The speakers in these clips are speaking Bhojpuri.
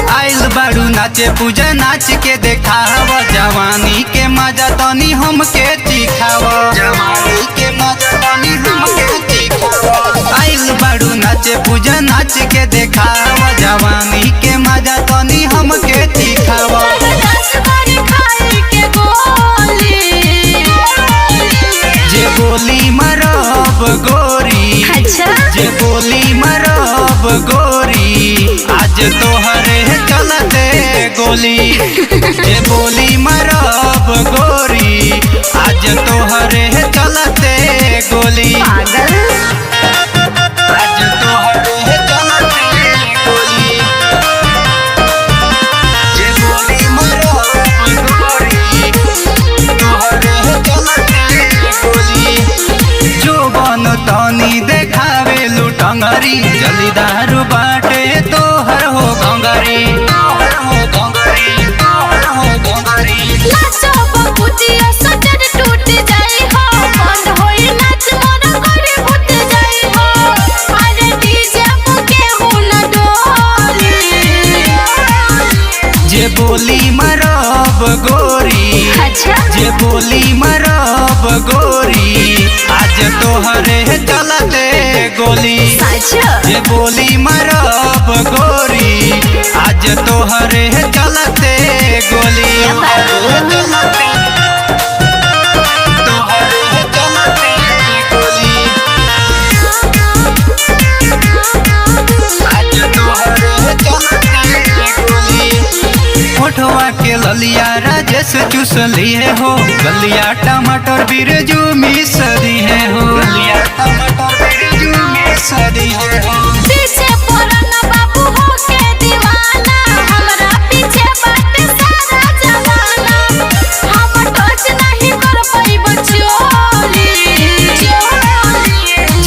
नाचे पूजा नाच के देखाव जवानी के मजा तनी हमके चिखाव जवानी के मजा तनी हमके चिखाव आइल बाड़ू नाचे पूजा नाच के देखाव जवानी के मजा तनी हमके चिखाव जे बोली मरब गोरी जे बोली मरब गोरी आज तोहरे चलते गोली जे बोली मरब गोरी आज तोहरे चलते गोली आज तोहरे चलते गोली जे बोली मरब गोरी तोहरे चलते गोली जो बन तनी देखावे लुटंगरी जलीदार बाटे तोहर हो गंगरी जे बोली मरब गोरी जे बोली मरब गोरी आज तोहरे चलते गोली जे बोली मरब गोरी आज तोहरे चलते गोली होठवा के ललिया राजेश चूस लिए हो गलिया टमाटर बिरजू मिस दिए हो गलिया टमाटर बिरजू मिस दिए हो पीछे पुराना बाबू हो के दीवाना हमरा पीछे बाटे सारा जमाना हम टच नहीं कर पाइब चोली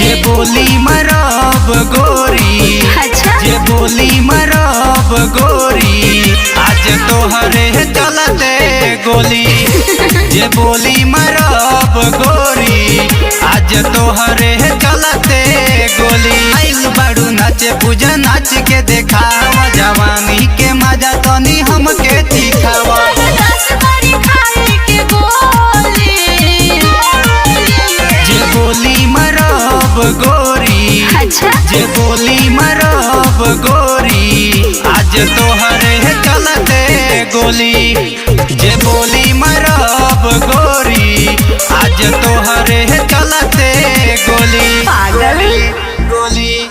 जे बोली मरब गोरी जे बोली मरब गोरी आज तोहरे चलते गोली जे बोली मरब गोरी आज तोहरे चलते गोली आइल बाड़ू नाचे पूजा नाच के देखाव जवानी के मजा तनी हमके चिखाव जे बोली मरब गोरी जे बोली मरब गोरी आज तोहरे चलते गोली जे बोली मरब गोरी आज तोहरे